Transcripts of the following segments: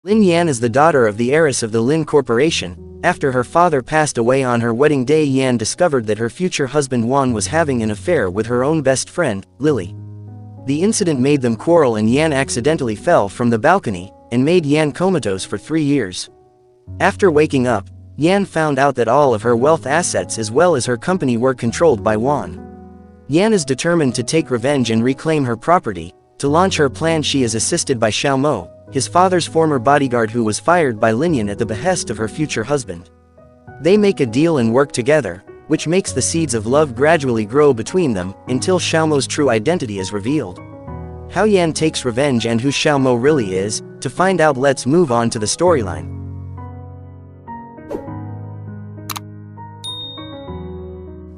Lin Yan is the daughter of the heiress of the Lin Corporation. After her father passed away on her wedding day, Yan discovered that her future husband Wan was having an affair with her own best friend, Lily. The incident made them quarrel and Yan accidentally fell from the balcony, and made Yan comatose for 3 years. After waking up, Yan found out that all of her wealth assets as well as her company were controlled by Wan. Yan is determined to take revenge and reclaim her property. To launch her plan, she is assisted by Xiao Mo, his father's former bodyguard who was fired by Lin Yan at the behest of her future husband. They make a deal and work together, which makes the seeds of love gradually grow between them, until Xiao Mo's true identity is revealed. How Yan takes revenge and who Xiao Mo really is, to find out, let's move on to the storyline.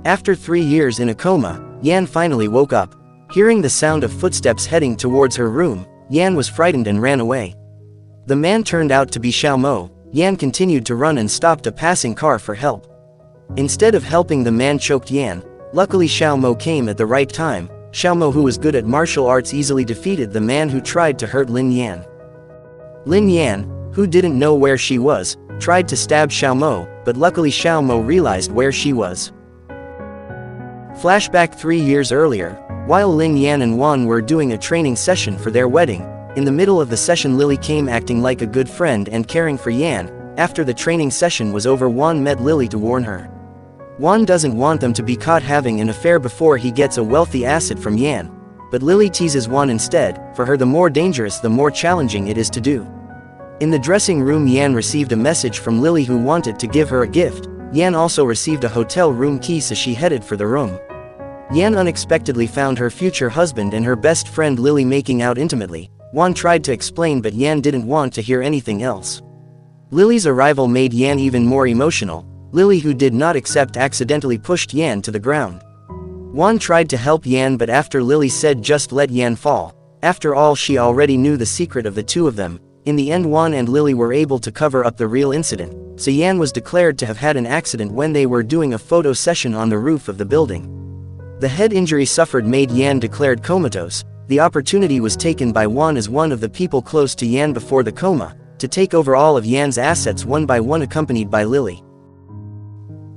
After 3 years in a coma, Yan finally woke up. Hearing the sound of footsteps heading towards her room, Yan was frightened and ran away. The man turned out to be Xiao Mo. Yan continued to run and stopped a passing car for help. Instead of helping, the man choked Yan. Luckily Xiao Mo came at the right time. Xiao Mo, who was good at martial arts, easily defeated the man who tried to hurt Lin Yan. Lin Yan, who didn't know where she was, tried to stab Xiao Mo, but luckily Xiao Mo realized where she was. Flashback 3 years earlier, while Lin Yan and Wan were doing a training session for their wedding, in the middle of the session Lily came acting like a good friend and caring for Yan. After the training session was over, Wan met Lily to warn her. Wan doesn't want them to be caught having an affair before he gets a wealthy asset from Yan. But Lily teases Wan instead. For her, the more dangerous, the more challenging it is to do. In the dressing room, Yan received a message from Lily who wanted to give her a gift. Yan also received a hotel room key, so she headed for the room. Yan unexpectedly found her future husband and her best friend Lily making out intimately. Wan tried to explain, but Yan didn't want to hear anything else. Lily's arrival made Yan even more emotional. Lily, who did not accept, accidentally pushed Yan to the ground. Wan tried to help Yan, but after Lily said just let Yan fall. After all, she already knew the secret of the two of them. In the end, Wan and Lily were able to cover up the real incident, so Yan was declared to have had an accident when they were doing a photo session on the roof of the building. The head injury suffered made Yan declared comatose. The opportunity was taken by Wan as one of the people close to Yan before the coma, to take over all of Yan's assets one by one, accompanied by Lily.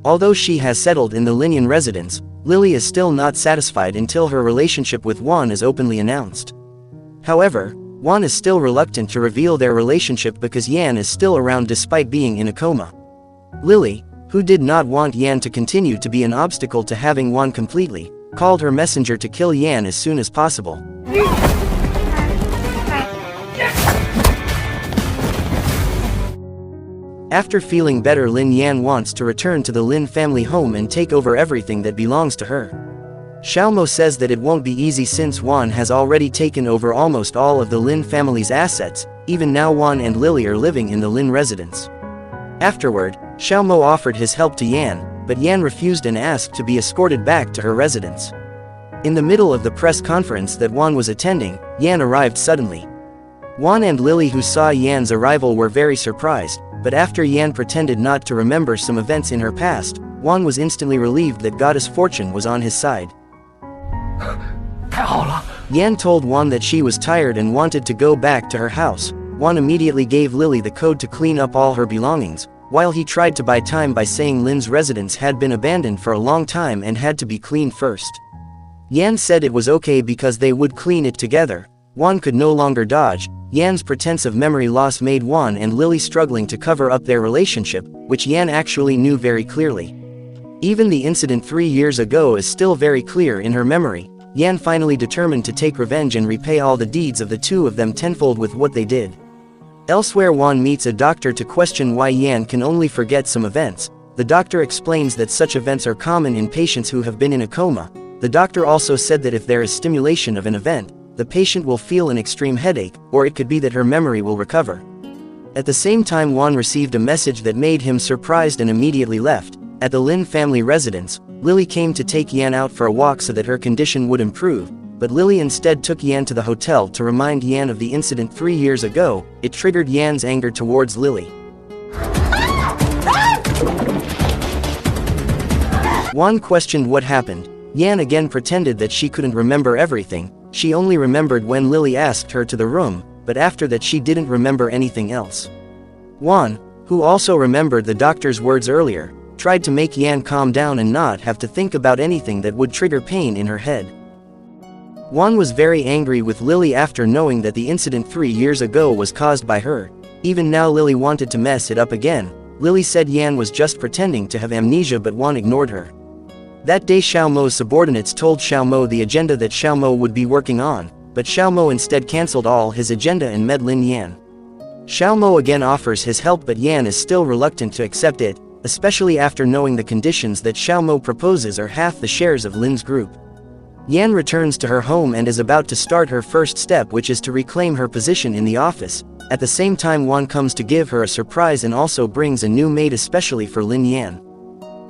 Although she has settled in the Lin Yan residence, Lily is still not satisfied until her relationship with Wan is openly announced. However, Wan is still reluctant to reveal their relationship because Yan is still around despite being in a coma. Lily, who did not want Yan to continue to be an obstacle to having Wan completely, called her messenger to kill Yan as soon as possible. After feeling better, Lin Yan wants to return to the Lin family home and take over everything that belongs to her. Xiao Mo says that it won't be easy since Wan has already taken over almost all of the Lin family's assets. Even now Wan and Lily are living in the Lin residence. Afterward, Xiao Mo offered his help to Yan, but Yan refused and asked to be escorted back to her residence. In the middle of the press conference that Wan was attending, Yan arrived suddenly. Wan and Lily, who saw Yan's arrival, were very surprised, but after Yan pretended not to remember some events in her past, Wan was instantly relieved that Goddess Fortune was on his side. Yan told Wan that she was tired and wanted to go back to her house. Wan immediately gave Lily the code to clean up all her belongings, while he tried to buy time by saying Lin's residence had been abandoned for a long time and had to be cleaned first. Yan said it was okay because they would clean it together. Wan could no longer dodge. Yan's pretense of memory loss made Wan and Lily struggling to cover up their relationship, which Yan actually knew very clearly. Even the incident 3 years ago is still very clear in her memory. Yan finally determined to take revenge and repay all the deeds of the two of them tenfold with what they did. Elsewhere, Wan meets a doctor to question why Yan can only forget some events. The doctor explains that such events are common in patients who have been in a coma. The doctor also said that if there is stimulation of an event, the patient will feel an extreme headache, or it could be that her memory will recover. At the same time, Wan received a message that made him surprised and immediately left. At the Lin family residence, Lily came to take Yan out for a walk so that her condition would improve, but Lily instead took Yan to the hotel to remind Yan of the incident 3 years ago. It triggered Yan's anger towards Lily. Wan questioned what happened. Yan again pretended that she couldn't remember everything. She only remembered when Lily asked her to the room, but after that she didn't remember anything else. Juan, who also remembered the doctor's words earlier, tried to make Yan calm down and not have to think about anything that would trigger pain in her head. Juan was very angry with Lily after knowing that the incident 3 years ago was caused by her. Even now Lily wanted to mess it up again. Lily said Yan was just pretending to have amnesia, but Juan ignored her. That day Xiaomo's subordinates told Xiaomo the agenda that Xiaomo would be working on, but Xiaomo instead cancelled all his agenda and met Lin Yan. Xiaomo again offers his help, but Yan is still reluctant to accept it, especially after knowing the conditions that Xiaomo proposes are half the shares of Lin's group. Yan returns to her home and is about to start her first step, which is to reclaim her position in the office. At the same time, Juan comes to give her a surprise and also brings a new maid especially for Lin Yan.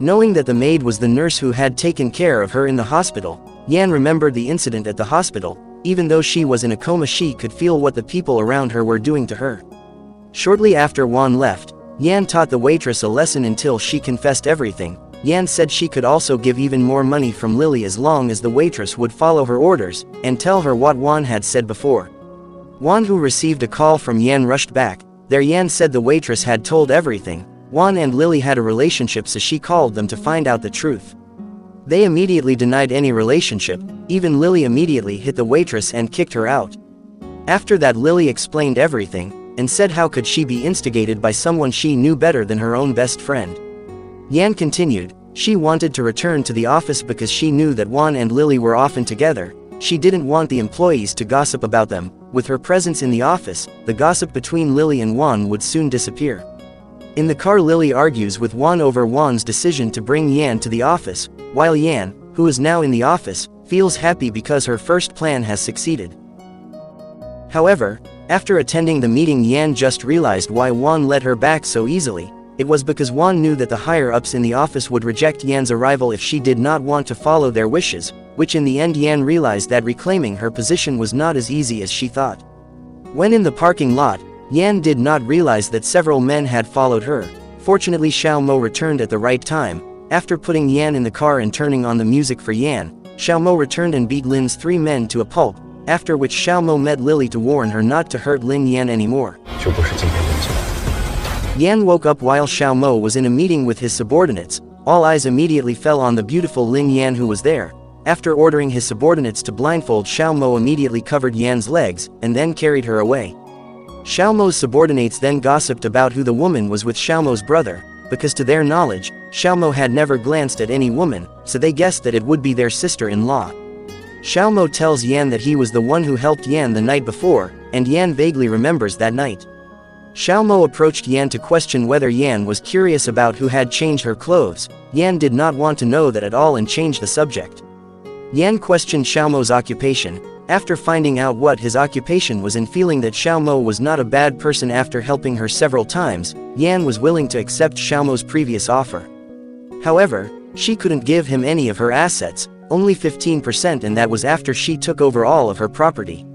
Knowing that the maid was the nurse who had taken care of her in the hospital, Yan remembered the incident at the hospital. Even though she was in a coma, she could feel what the people around her were doing to her. Shortly after Juan left, Yan taught the waitress a lesson until she confessed everything. Yan said she could also give even more money from Lily as long as the waitress would follow her orders and tell her what Juan had said before. Juan, who received a call from Yan, rushed back. There Yan said the waitress had told everything. Juan and Lily had a relationship, so she called them to find out the truth. They immediately denied any relationship. Even Lily immediately hit the waitress and kicked her out. After that, Lily explained everything and said how could she be instigated by someone she knew better than her own best friend. Yan continued, she wanted to return to the office because she knew that Juan and Lily were often together. She didn't want the employees to gossip about them. With her presence in the office, the gossip between Lily and Juan would soon disappear. In the car, Lily argues with Juan over Juan's decision to bring Yan to the office, while Yan, who is now in the office, feels happy because her first plan has succeeded. However, after attending the meeting, Yan just realized why Juan let her back so easily. It was because Juan knew that the higher-ups in the office would reject Yan's arrival if she did not want to follow their wishes, which in the end Yan realized that reclaiming her position was not as easy as she thought. When in the parking lot, Yan did not realize that several men had followed her. Fortunately, Xiaomo returned at the right time. After putting Yan in the car and turning on the music for Yan, Xiaomo returned and beat Lin's 3 men to a pulp, after which Xiaomo met Lily to warn her not to hurt Lin Yan anymore. Yan woke up while Xiaomo was in a meeting with his subordinates. All eyes immediately fell on the beautiful Lin Yan who was there. After ordering his subordinates to blindfold, Xiaomo immediately covered Yan's legs, and then carried her away. Xiaomo's subordinates then gossiped about who the woman was with Xiaomo's brother, because to their knowledge, Xiaomo had never glanced at any woman, so they guessed that it would be their sister-in-law. Xiaomo tells Yan that he was the one who helped Yan the night before, and Yan vaguely remembers that night. Xiaomo approached Yan to question whether Yan was curious about who had changed her clothes. Yan did not want to know that at all and changed the subject. Yan questioned Xiaomo's occupation. After finding out what his occupation was and feeling that Xiaomo was not a bad person after helping her several times, Yan was willing to accept Xiaomo's previous offer. However, she couldn't give him any of her assets, only 15%, and that was after she took over all of her property.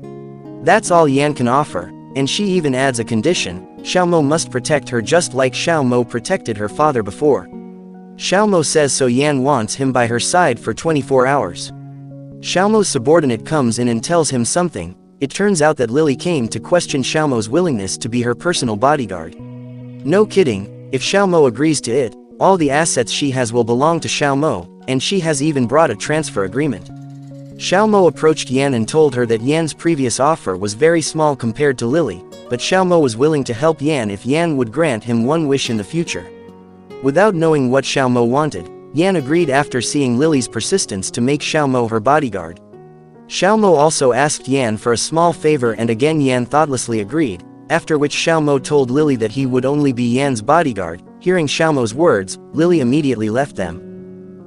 That's all Yan can offer, and she even adds a condition: Xiaomo must protect her just like Xiaomo protected her father before. Xiaomo says so. Yan wants him by her side for 24 hours. Xiaomo's subordinate comes in and tells him something. It turns out that Lily came to question Xiaomo's willingness to be her personal bodyguard. No kidding, if Xiaomo agrees to it, all the assets she has will belong to Xiaomo, and she has even brought a transfer agreement. Xiaomo approached Yan and told her that Yan's previous offer was very small compared to Lily, but Xiaomo was willing to help Yan if Yan would grant him one wish in the future. Without knowing what Xiaomo wanted, Yan agreed after seeing Lily's persistence to make Xiaomo her bodyguard. Xiaomo also asked Yan for a small favor, and again Yan thoughtlessly agreed, after which Xiaomo told Lily that he would only be Yan's bodyguard. Hearing Xiaomo's words, Lily immediately left them.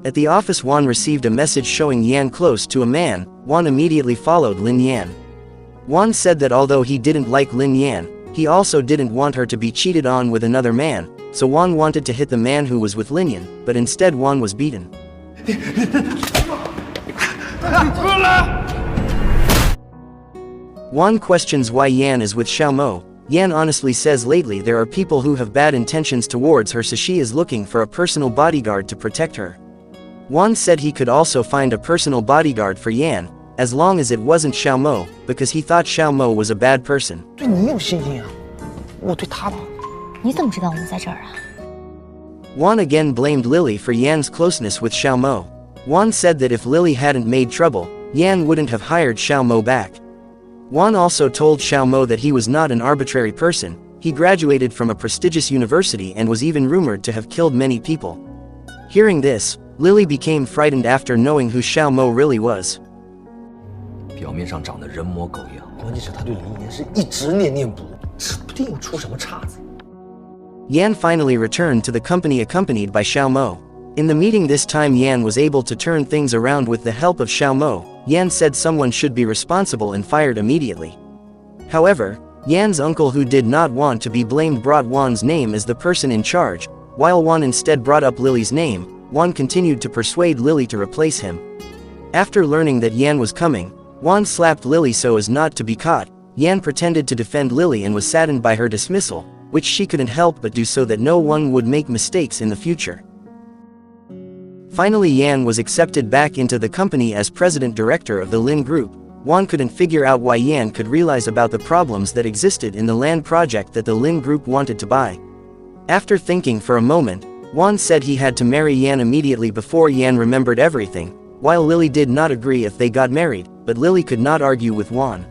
At the office, Juan received a message showing Yan close to a man. Juan immediately followed Lin Yan. Juan said that although he didn't like Lin Yan, he also didn't want her to be cheated on with another man, so Juan wanted to hit the man who was with Lin Yan, but instead Juan was beaten. Juan questions why Yan is with Xiaomo. Yan honestly says lately there are people who have bad intentions towards her, so she is looking for a personal bodyguard to protect her. Juan said he could also find a personal bodyguard for Yan. as long as it wasn't Xiaomo, because he thought Xiaomo was a bad person. 对你有信心啊，我对他吧。你怎么知道我们在这儿啊？ Wan again blamed Lily for Yan's closeness with Xiaomo. Wan said that if Lily hadn't made trouble, Yan wouldn't have hired Xiaomo back. Wan also told Xiaomo that he was not an arbitrary person. He graduated from a prestigious university and was even rumored to have killed many people. Hearing this, Lily became frightened after knowing who Xiaomo really was. 表面上长得人模狗样，关键是他对林岩是一直念念不忘，指不定又出什么岔子。 Yan finally returned to the company accompanied by Xiaomo. In the meeting this time Yan was able to turn things around with the help of Xiaomo. Yan said someone should be responsible and fired immediately. However, Yan's uncle, who did not want to be blamed, brought Wan's name as the person in charge, while Wan instead brought up Lily's name. Wan continued to persuade Lily to replace him. After learning that Yan was coming, Wan slapped Lily so as not to be caught. Yan pretended to defend Lily and was saddened by her dismissal, which she couldn't help but do so that no one would make mistakes in the future. Finally, Yan was accepted back into the company as president-director of the Lin Group. Wan couldn't figure out why Yan could realize about the problems that existed in the land project that the Lin Group wanted to buy. After thinking for a moment, Wan said he had to marry Yan immediately before Yan remembered everything, while Lily did not agree if they got married, but Lily could not argue with Wan.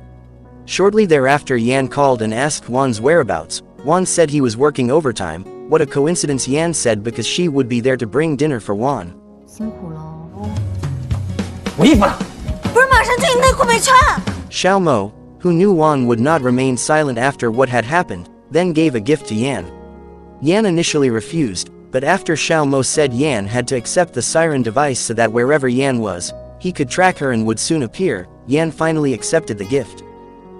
Shortly thereafter, Yan called and asked Wan's whereabouts. Wan said he was working overtime. What a coincidence, Yan said, because she would be there to bring dinner for Wan. 辛苦了。我衣服呢？不是马上就你内裤没穿。 Xiaomo, who knew Wan would not remain silent after what had happened, then gave a gift to Yan. Yan initially refused, but after Xiaomo said Yan had to accept the siren device so that wherever Yan was, he could track her and would soon appear, Yan finally accepted the gift.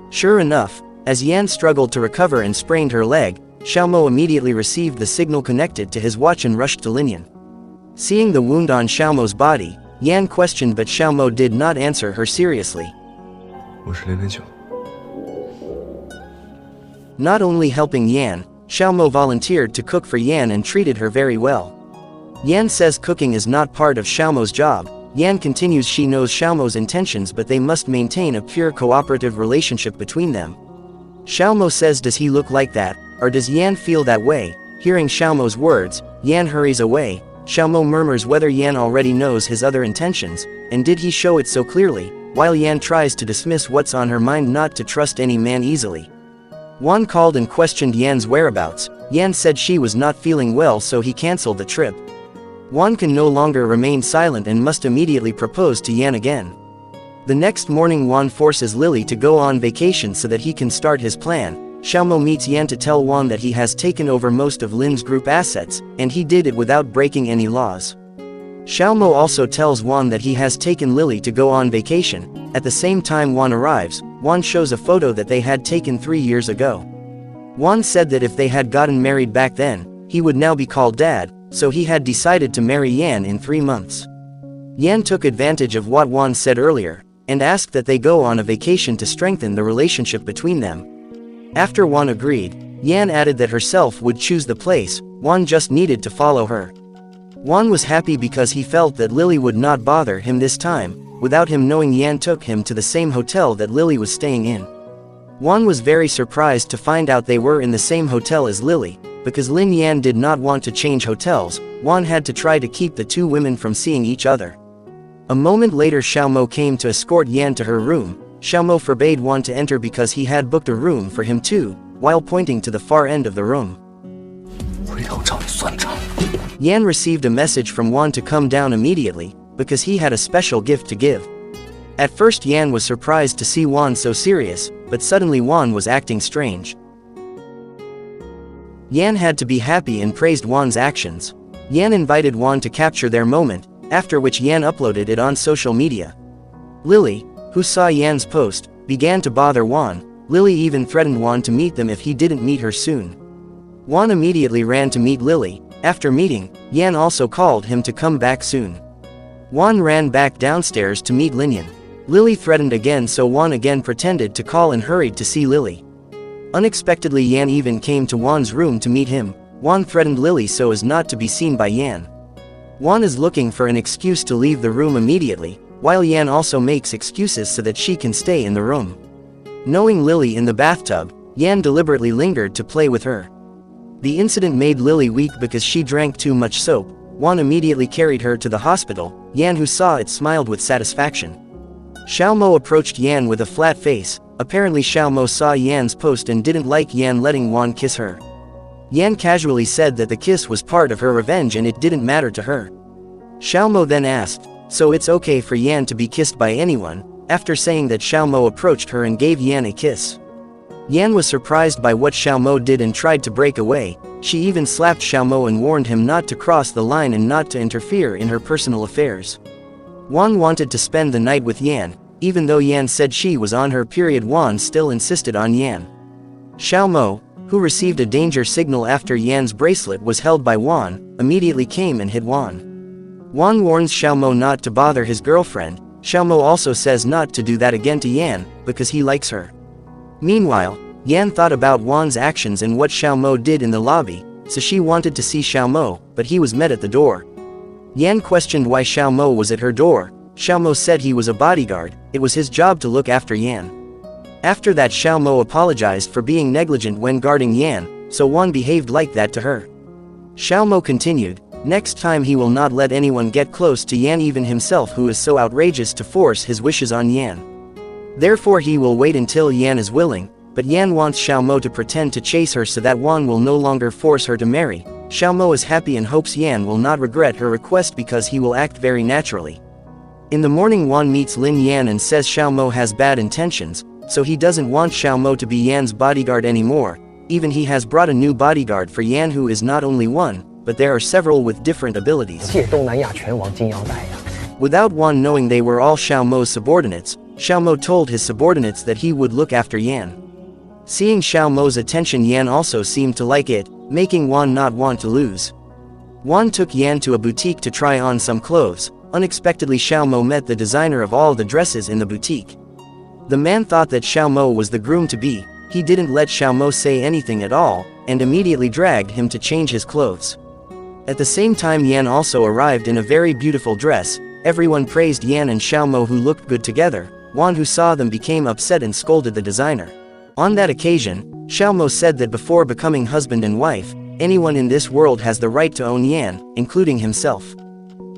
Sure enough, as Yan struggled to recover and sprained her leg, Xiaomo immediately received the signal connected to his watch and rushed to Linyan. Seeing the wound on Xiaomo's body, Yan questioned, but Xiaomo did not answer her seriously. 我是009。 Not only helping Yan, Xiaomo volunteered to cook for Yan and treated her very well. Yan says cooking is not part of Xiaomo's job. Yan continues she knows Xiaomo's intentions, but they must maintain a pure cooperative relationship between them. Xiaomo says, does he look like that, or does Yan feel that way? Hearing Xiaomo's words, Yan hurries away. Xiaomo murmurs whether Yan already knows his other intentions, and did he show it so clearly, while Yan tries to dismiss what's on her mind, not to trust any man easily. Wan called and questioned Yan's whereabouts. Yan said she was not feeling well, so he cancelled the trip. Wan can no longer remain silent and must immediately propose to Yan again. The next morning, Wan forces Lily to go on vacation so that he can start his plan. Xiaomo meets Yan to tell Wan that he has taken over most of Lin's group assets, and he did it without breaking any laws. Xiaomo also tells Wan that he has taken Lily to go on vacation. At the same time Wan arrives, Wan shows a photo that they had taken 3 years ago. Wan said that if they had gotten married back then, he would now be called dad, so he had decided to marry Yan in 3 months. Yan took advantage of what Wan said earlier, and asked that they go on a vacation to strengthen the relationship between them. After Wan agreed, Yan added that herself would choose the place. Wan just needed to follow her. Wan was happy because he felt that Lily would not bother him this time. Without him knowing, Yan took him to the same hotel that Lily was staying in. Wan was very surprised to find out they were in the same hotel as Lily. Because Lin Yan did not want to change hotels, Wan had to try to keep the two women from seeing each other. A moment later, Xiaomo came to escort Yan to her room. Xiaomo forbade Wan to enter because he had booked a room for him too, while pointing to the far end of the room. 回头找你算账。 Yan received a message from Wan to come down immediately, because he had a special gift to give. At first Yan was surprised to see Wan so serious, but suddenly Wan was acting strange. Yan had to be happy and praised Wan's actions. Yan invited Wan to capture their moment, after which Yan uploaded it on social media. Lily, who saw Yan's post, began to bother Wan. Lily even threatened Wan to meet them if he didn't meet her soon. Wan immediately ran to meet Lily. After meeting, Yan also called him to come back soon. Wan ran back downstairs to meet Linyan. Lily threatened again, so Wan again pretended to call and hurried to see Lily. Unexpectedly, Yan even came to Wan's room to meet him. Wan threatened Lily so as not to be seen by Yan. Wan is looking for an excuse to leave the room immediately, while Yan also makes excuses so that she can stay in the room. Knowing Lily in the bathtub, Yan deliberately lingered to play with her. The incident made Lily weak because she drank too much soap. Wan immediately carried her to the hospital. Yan, who saw it, smiled with satisfaction. Xiaomo approached Yan with a flat face. Apparently Xiaomo saw Yan's post and didn't like Yan letting Wan kiss her. Yan casually said that the kiss was part of her revenge and it didn't matter to her. Xiaomo then asked, so it's okay for Yan to be kissed by anyone? After saying that, Xiaomo approached her and gave Yan a kiss. Yan was surprised by what Xiaomo did and tried to break away. She even slapped Xiaomo and warned him not to cross the line and not to interfere in her personal affairs. Wan wanted to spend the night with Yan. Even though Yan said she was on her period, Wan still insisted on Yan. Xiaomo, who received a danger signal after Yan's bracelet was held by Wan, immediately came and hit Wan. Wan warns Xiaomo not to bother his girlfriend. Xiaomo also says not to do that again to Yan, because he likes her. Meanwhile, Yan thought about Wan's actions and what Xiaomo did in the lobby, so she wanted to see Xiaomo, but he was met at the door. Yan questioned why Xiaomo was at her door. Xiaomo said he was a bodyguard, it was his job to look after Yan. After that, Xiaomo apologized for being negligent when guarding Yan, so Wan behaved like that to her. Xiaomo continued, next time he will not let anyone get close to Yan, even himself, who is so outrageous to force his wishes on Yan. Therefore he will wait until Yan is willing, but Yan wants Xiaomo to pretend to chase her so that Wan will no longer force her to marry. Xiaomo is happy and hopes Yan will not regret her request because he will act very naturally. In the morning, Wan meets Lin Yan and says Xiaomo has bad intentions, so he doesn't want Xiaomo to be Yan's bodyguard anymore. Even he has brought a new bodyguard for Yan, who is not only one, but there are several with different abilities. Without Wan knowing, they were all Xiaomo's subordinates. Xiaomo told his subordinates that he would look after Yan. Seeing Xiaomo's attention, Yan also seemed to like it, making Wan not want to lose. Wan took Yan to a boutique to try on some clothes. Unexpectedly, Xiaomo met the designer of all the dresses in the boutique. The man thought that Xiaomo was the groom-to-be. He didn't let Xiaomo say anything at all, and immediately dragged him to change his clothes. At the same time, Yan also arrived in a very beautiful dress. Everyone praised Yan and Xiaomo, who looked good together. Wan, who saw them, became upset and scolded the designer. On that occasion, Xiaomo said that before becoming husband and wife, anyone in this world has the right to own Yan, including himself.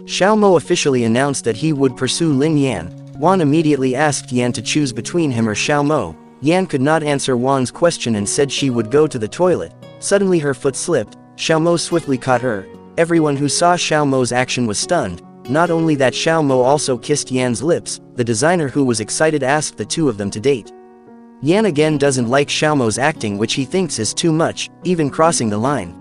Xiaomo officially announced that he would pursue Lin Yan. Wan immediately asked Yan to choose between him or Xiaomo. Yan could not answer Wan's question and said she would go to the toilet. Suddenly her foot slipped. Xiaomo swiftly caught her. Everyone who saw Xiaomo's action was stunned. Not only that, Xiaomo also kissed Yan's lips. The designer, who was excited, asked the two of them to date. Yan again doesn't like Xiaomo's acting, which he thinks is too much, even crossing the line.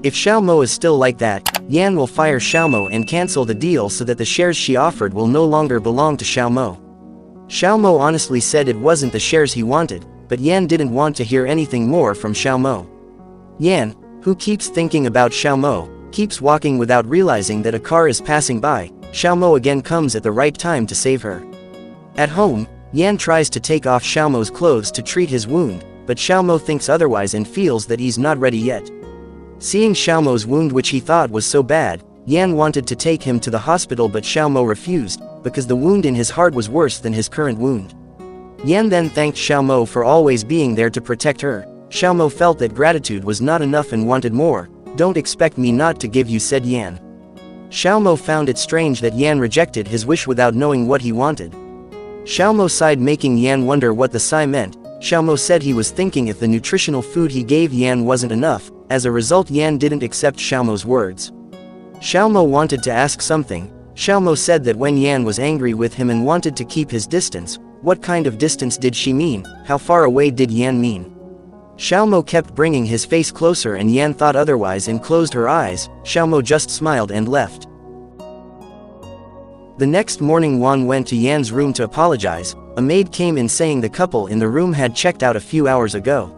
If Xiaomo is still like that, Yan will fire Xiaomo and cancel the deal so that the shares she offered will no longer belong to Xiaomo. Xiaomo honestly said it wasn't the shares he wanted, but Yan didn't want to hear anything more from Xiaomo. Yan, who keeps thinking about Xiaomo, keeps walking without realizing that a car is passing by. Xiaomo again comes at the right time to save her. At home, Yan tries to take off Xiaomo's clothes to treat his wound, but Xiaomo thinks otherwise and feels that he's not ready yet. Seeing Xiaomo's wound, which he thought was so bad, Yan wanted to take him to the hospital, but Xiaomo refused, because the wound in his heart was worse than his current wound. Yan then thanked Xiaomo for always being there to protect her. Xiaomo felt that gratitude was not enough and wanted more. "Don't expect me not to give you," said Yan. Xiaomo found it strange that Yan rejected his wish without knowing what he wanted. Xiaomo sighed, making Yan wonder what the sigh meant. Xiaomo said he was thinking if the nutritional food he gave Yan wasn't enough. As a result, Yan didn't accept Xiaomo's words. Xiaomo wanted to ask something. Xiaomo said that when Yan was angry with him and wanted to keep his distance. What kind of distance did she mean? How far away did Yan mean? Xiaomo kept bringing his face closer and Yan thought otherwise and closed her eyes. Xiaomo just smiled and left. The next morning, Wan went to Yan's room to apologize. A maid came in saying the couple in the room had checked out a few hours ago.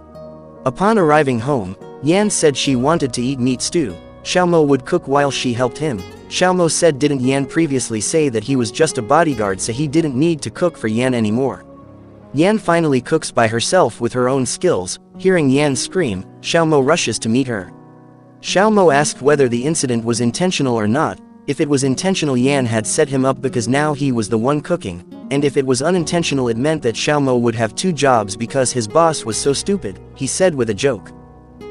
Upon arriving home, Yan said she wanted to eat meat stew. Xiaomo would cook while she helped him. Xiaomo said didn't Yan previously say that he was just a bodyguard, so he didn't need to cook for Yan anymore. Yan finally cooks by herself with her own skills. Hearing Yan scream, Xiaomo rushes to meet her. Xiaomo asked whether the incident was intentional or not. If it was intentional, Yan had set him up because now he was the one cooking, and if it was unintentional, it meant that Xiaomo would have 2 jobs because his boss was so stupid, he said with a joke.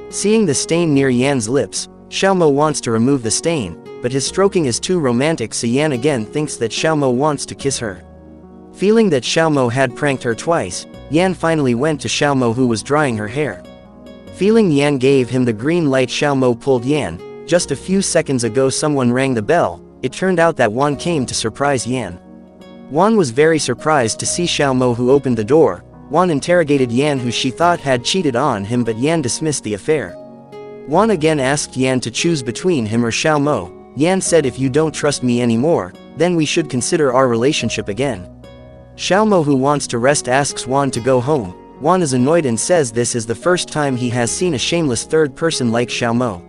Seeing the stain near Yan's lips, Xiaomo wants to remove the stain, but his stroking is too romantic, so Yan again thinks that Xiaomo wants to kiss her. Feeling that Xiaomo had pranked her twice, Yan finally went to Xiaomo, who was drying her hair. Feeling Yan gave him the green light, Xiaomo pulled Yan. Just a few seconds ago someone rang the bell. It turned out that Wan came to surprise Yan. Wan was very surprised to see Xiaomo, who opened the door. Wan interrogated Yan, who she thought had cheated on him, but Yan dismissed the affair. Wan again asked Yan to choose between him or Xiaomo. Yan said, if you don't trust me anymore, then we should consider our relationship again. Xiaomo, who wants to rest, asks Wan to go home. Wan is annoyed and says this is the first time he has seen a shameless third person like Xiaomo.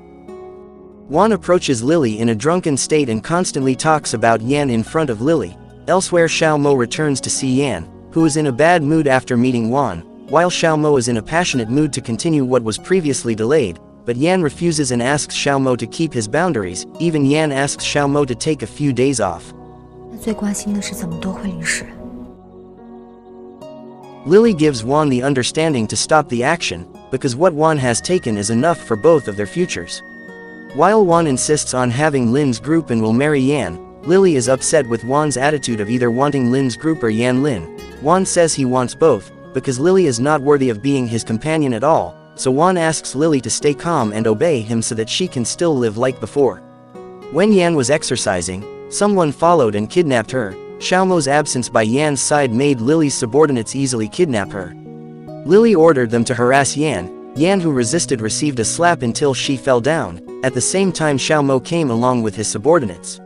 Wan approaches Lily in a drunken state and constantly talks about Yan in front of Lily. Elsewhere, Xiaomo returns to see Yan, who is in a bad mood after meeting Wan, while Xiaomo is in a passionate mood to continue what was previously delayed, but Yan refuses and asks Xiaomo to keep his boundaries. Even Yan asks Xiaomo to take a few days off. Lily gives Wan the understanding to stop the action, because what Wan has taken is enough for both of their futures. While Wan insists on having Lin's group and will marry Yan, Lily is upset with Wan's attitude of either wanting Lin's group or Yan Lin. Wan says he wants both, because Lily is not worthy of being his companion at all, so Wan asks Lily to stay calm and obey him so that she can still live like before. When Yan was exercising, someone followed and kidnapped her. Xiaomo's absence by Yan's side made Lily's subordinates easily kidnap her. Lily ordered them to harass Yan. Yan, who resisted, received a slap until she fell down. At the same time, Xiaomo came along with his subordinates.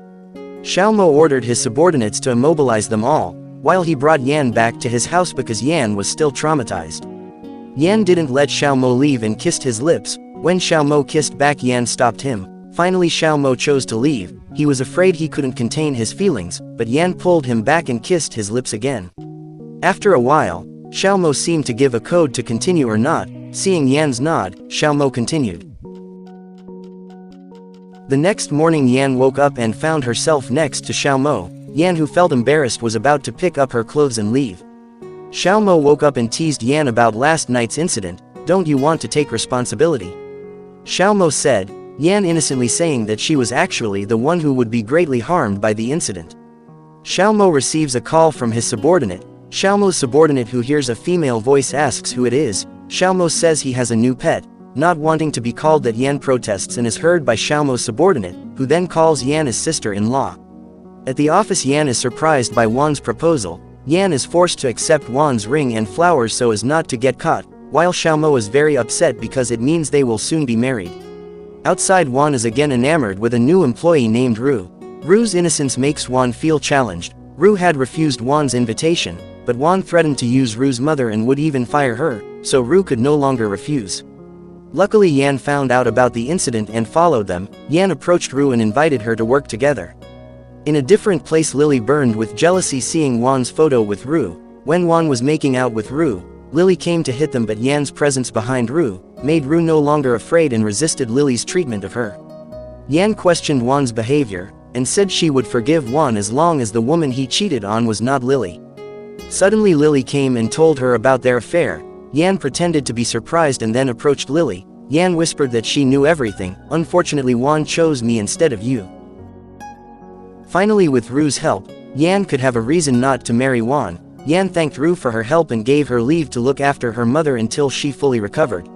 Xiaomo ordered his subordinates to immobilize them all, while he brought Yan back to his house because Yan was still traumatized. Yan didn't let Xiaomo leave and kissed his lips. When Xiaomo kissed back, Yan stopped him. Finally, Xiaomo chose to leave. He was afraid he couldn't contain his feelings, but Yan pulled him back and kissed his lips again. After a while, Xiaomo seemed to give a code to continue or not. Seeing Yan's nod, Xiaomo continued. The next morning, Yan woke up and found herself next to Xiaomo. Yan, who felt embarrassed, was about to pick up her clothes and leave. Xiaomo woke up and teased Yan about last night's incident. Don't you want to take responsibility? Xiaomo said, Yan innocently saying that she was actually the one who would be greatly harmed by the incident. Xiaomo receives a call from his subordinate. Xiaomo's subordinate, who hears a female voice, asks who it is. Xiaomo says he has a new pet. Not wanting to be called that, Yan protests and is heard by Xiaomo's subordinate, who then calls Yan his sister-in-law. At the office, Yan is surprised by Wan's proposal. Yan is forced to accept Wan's ring and flowers so as not to get caught, while Xiaomo is very upset because it means they will soon be married. Outside, Wan is again enamored with a new employee named Ru. Ru's innocence makes Wan feel challenged. Ru had refused Wan's invitation, but Wan threatened to use Ru's mother and would even fire her, so Ru could no longer refuse. Luckily, Yan found out about the incident and followed them. Yan approached Ru and invited her to work together. In a different place, Lily burned with jealousy seeing Wan's photo with Ru. When Wan was making out with Ru, Lily came to hit them, but Yan's presence behind Ru made Ru no longer afraid and resisted Lily's treatment of her. Yan questioned Wan's behavior and said she would forgive Wan as long as the woman he cheated on was not Lily. Suddenly, Lily came and told her about their affair. Yan pretended to be surprised and then approached Lily. Yan whispered that she knew everything. Unfortunately, Wan chose me instead of you. Finally, with Ru's help, Yan could have a reason not to marry Wan. Yan thanked Ru for her help and gave her leave to look after her mother until she fully recovered.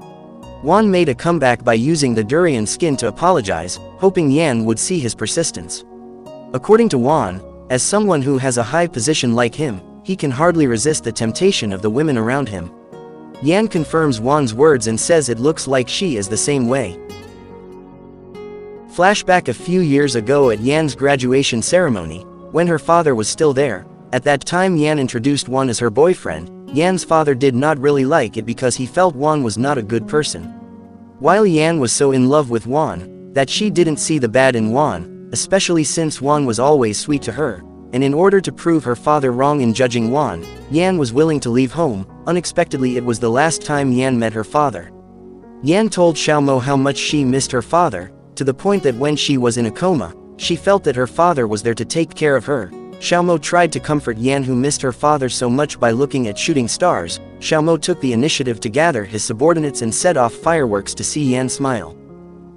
Wan made a comeback by using the durian skin to apologize, hoping Yan would see his persistence. According to Wan, as someone who has a high position like him, he can hardly resist the temptation of the women around him. Yan confirms Wan's words and says it looks like she is the same way. Flashback a few years ago at Yan's graduation ceremony, when her father was still there. At that time, Yan introduced Wan as her boyfriend. Yan's father did not really like it because he felt Wan was not a good person. While Yan was so in love with Wan that she didn't see the bad in Wan, especially since Wan was always sweet to her, and in order to prove her father wrong in judging Wan, Yan was willing to leave home. Unexpectedly, it was the last time Yan met her father. Yan told Xiaomo how much she missed her father, to the point that when she was in a coma, She felt that her father was there to take care of her. Xiaomo tried to comfort Yan, who missed her father so much, by looking at shooting stars. Xiaomo took the initiative to gather his subordinates and set off fireworks to see Yan smile.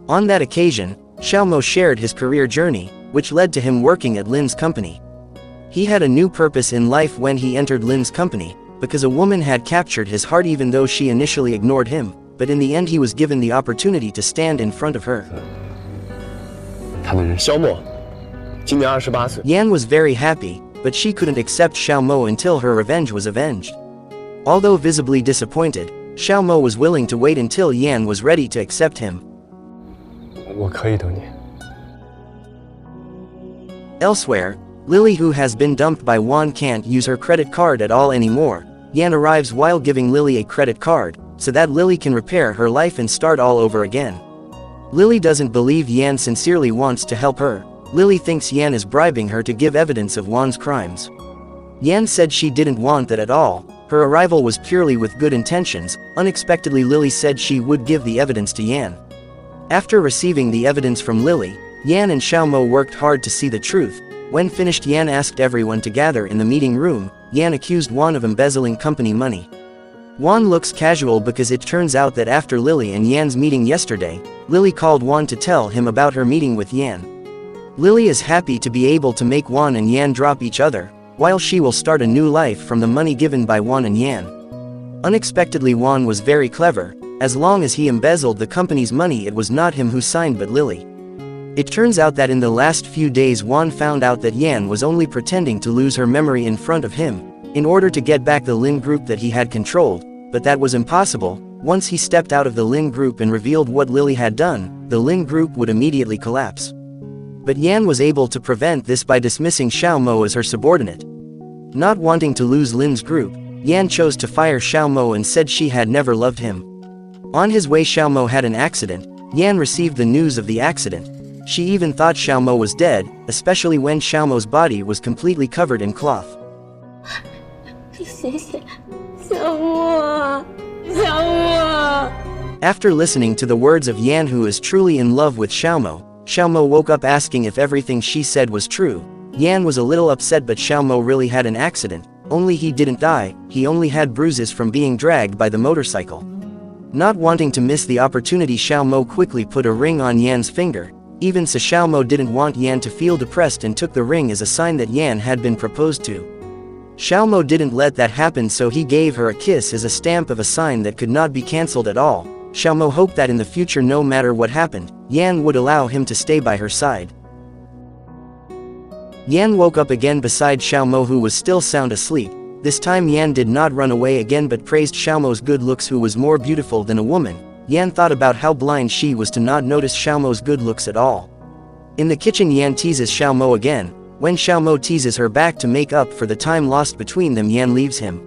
On that occasion, Xiaomo shared his career journey, which led to him working at Lin's company. He had a new purpose in life when he entered Lin's company, because a woman had captured his heart even though she initially ignored him, but in the end he was given the opportunity to stand in front of her. 他的人肖莫，今年28岁。 Yan was very happy, but she couldn't accept Xiaomo until her revenge was avenged. Although visibly disappointed, Xiaomo was willing to wait until Yan was ready to accept him. 我可以等你。 Elsewhere, Lily, who has been dumped by Wan, can't use her credit card at all anymore. Yan arrives while giving Lily a credit card, so that Lily can repair her life and start all over again. Lily doesn't believe Yan sincerely wants to help her. Lily thinks Yan is bribing her to give evidence of Wan's crimes. Yan said she didn't want that at all. Her arrival was purely with good intentions. Unexpectedly, Lily said she would give the evidence to Yan. After receiving the evidence from Lily, Yan and Xiaomo worked hard to see the truth. When finished, Yan asked everyone to gather in the meeting room. Yan accused Wan of embezzling company money. Wan looks casual because it turns out that after Lily and Yan's meeting yesterday, Lily called Wan to tell him about her meeting with Yan. Lily is happy to be able to make Wan and Yan drop each other, while she will start a new life from the money given by Wan and Yan. Unexpectedly, Wan was very clever. As long as he embezzled the company's money, it was not him who signed but Lily. It turns out that in the last few days Wan found out that Yan was only pretending to lose her memory in front of him, in order to get back the Lin group that he had controlled, but that was impossible. Once he stepped out of the Lin group and revealed what Lily had done, the Lin group would immediately collapse. But Yan was able to prevent this by dismissing Xiaomo as her subordinate. Not wanting to lose Lin's group, Yan chose to fire Xiaomo and said she had never loved him. On his way, Xiaomo had an accident. Yan received the news of the accident. She even thought Xiaomo was dead, especially when Xiaomo's body was completely covered in cloth. 谢谢，小莫，小莫。 After listening to the words of Yan, who is truly in love with Xiaomo, Xiaomo woke up asking if everything she said was true. Yan was a little upset, but Xiaomo really had an accident, only he didn't die, he only had bruises from being dragged by the motorcycle. Not wanting to miss the opportunity, Xiaomo quickly put a ring on Yan's finger. Even so, Xiaomo didn't want Yan to feel depressed and took the ring as a sign that Yan had been proposed to. Xiaomo didn't let that happen, so he gave her a kiss as a stamp of a sign that could not be cancelled at all. Xiaomo hoped that in the future, no matter what happened, Yan would allow him to stay by her side. Yan woke up again beside Xiaomo, who was still sound asleep. This time Yan did not run away again but praised Xiaomo's good looks, who was more beautiful than a woman. Yan thought about how blind she was to not notice Xiaomo's good looks at all. In the kitchen, Yan teases Xiaomo again. When Xiaomo teases her back to make up for the time lost between them, Yan leaves him.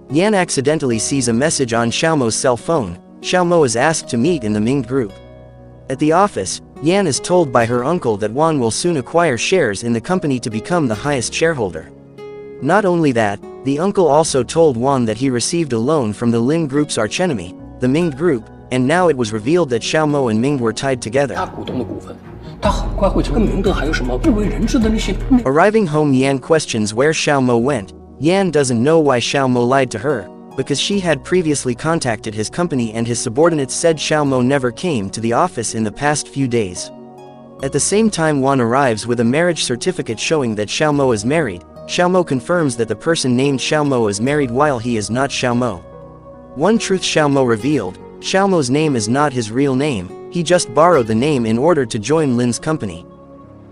Yan accidentally sees a message on Xiaomo's cell phone. Xiaomo is asked to meet in the Ming group. At the office, Yan is told by her uncle that Wan will soon acquire shares in the company to become the highest shareholder. Not only that, the uncle also told Wan that he received a loan from the Lin group's archenemy, the Ming group, and now it was revealed that Xiaomo and Ming were tied together. 大股东的股份，他很快会成跟明德还有什么不为人知的那些。Arriving home, Yan questions where Xiaomo went. Yan doesn't know why Xiaomo lied to her, because she had previously contacted his company and his subordinates said Xiaomo never came to the office in the past few days. At the same time, Wan arrives with a marriage certificate showing that Xiaomo is married. Xiaomo confirms that the person named Xiaomo is married while he is not Xiaomo. One truth Xiaomo revealed: Xiaomo's name is not his real name, he just borrowed the name in order to join Lin's company.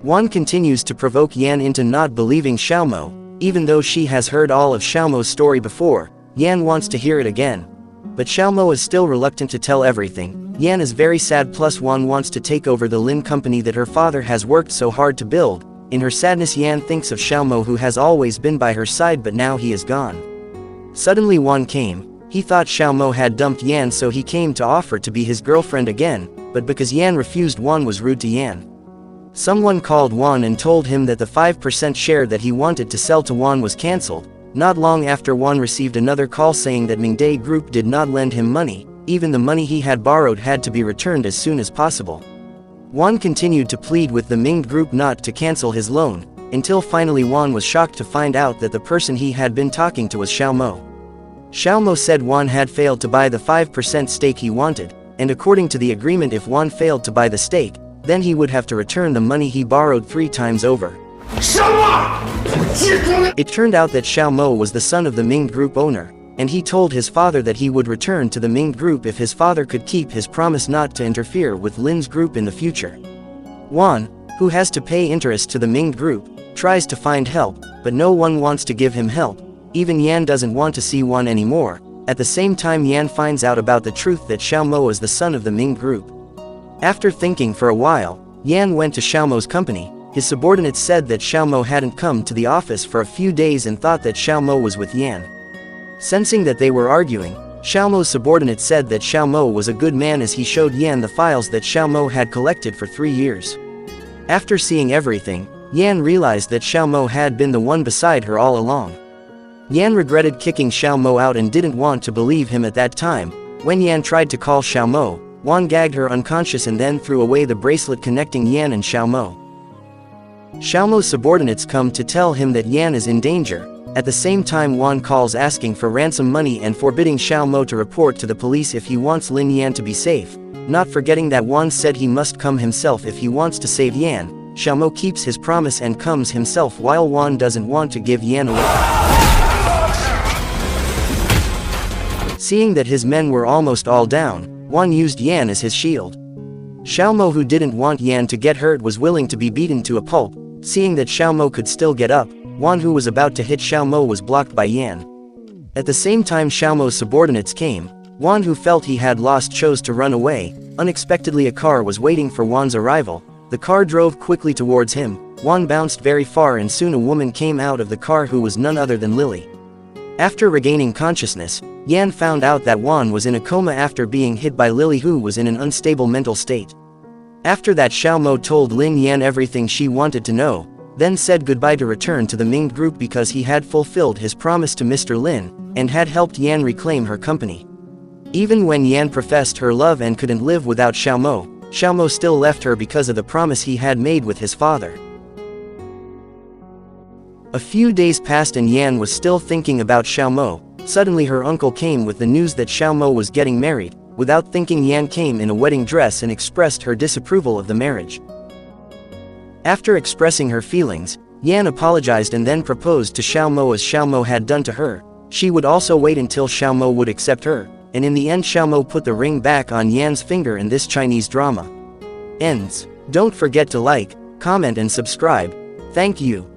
Wan continues to provoke Yan into not believing Xiaomo, even though she has heard all of Xiaomo's story before. Yan wants to hear it again. But Xiaomo is still reluctant to tell everything. Yan is very sad, plus Wan wants to take over the Lin company that her father has worked so hard to build. In her sadness, Yan thinks of Xiaomo, who has always been by her side, but now he is gone. Suddenly Wan came. He thought Xiaomo had dumped Yan, so he came to offer to be his girlfriend again, but because Yan refused, Wan was rude to Yan. Someone called Wan and told him that the 5% share that he wanted to sell to Wan was cancelled. Not long after, Wan received another call saying that Mingde Group did not lend him money, even the money he had borrowed had to be returned as soon as possible. Juan continued to plead with the Ming group not to cancel his loan, until finally Juan was shocked to find out that the person he had been talking to was Xiaomo. Xiaomo said Juan had failed to buy the 5% stake he wanted, and according to the agreement, if Juan failed to buy the stake, then he would have to return the money he borrowed 3 times over. It turned out that Xiaomo was the son of the Ming group owner, and he told his father that he would return to the Ming group if his father could keep his promise not to interfere with Lin's group in the future. Juan, who has to pay interest to the Ming group, tries to find help, but no one wants to give him help. Even Yan doesn't want to see Juan anymore. At the same time, Yan finds out about the truth that Xiaomo is the son of the Ming group. After thinking for a while, Yan went to Xiaomo's company. His subordinates said that Xiaomo hadn't come to the office for a few days and thought that Xiaomo was with Yan. Sensing that they were arguing, Xiaomo's subordinate said that Xiaomo was a good man as he showed Yan the files that Xiaomo had collected for 3 years. After seeing everything, Yan realized that Xiaomo had been the one beside her all along. Yan regretted kicking Xiaomo out and didn't want to believe him at that time. When Yan tried to call Xiaomo, Juan gagged her unconscious and then threw away the bracelet connecting Yan and Xiaomo. Xiaomo's subordinates come to tell him that Yan is in danger. At the same time, Juan calls asking for ransom money and forbidding Xiaomo to report to the police if he wants Lin Yan to be safe, not forgetting that Juan said he must come himself if he wants to save Yan. Xiaomo keeps his promise and comes himself while Juan doesn't want to give Yan away. Seeing that his men were almost all down, Juan used Yan as his shield. Xiaomo, who didn't want Yan to get hurt, was willing to be beaten to a pulp. Seeing that Xiaomo could still get up, Juan, who was about to hit Xiaomo, was blocked by Yan. At the same time, Xiaomo's subordinates came. Juan, who felt he had lost, chose to run away. Unexpectedly, a car was waiting for Juan's arrival. The car drove quickly towards him. Juan bounced very far and soon a woman came out of the car who was none other than Lily. After regaining consciousness, Yan found out that Juan was in a coma after being hit by Lily, who was in an unstable mental state. After that, Xiaomo told Lin Yan everything she wanted to know, then said goodbye to return to the Ming group because he had fulfilled his promise to Mr. Lin, and had helped Yan reclaim her company. Even when Yan professed her love and couldn't live without Xiaomo, Xiaomo still left her because of the promise he had made with his father. A few days passed and Yan was still thinking about Xiaomo. Suddenly her uncle came with the news that Xiaomo was getting married. Without thinking, Yan came in a wedding dress and expressed her disapproval of the marriage. After expressing her feelings, Yan apologized and then proposed to Xiaomo as Xiaomo had done to her. She would also wait until Xiaomo would accept her, and in the end Xiaomo put the ring back on Yan's finger, and this Chinese drama ends. Don't forget to like, comment and subscribe. Thank you.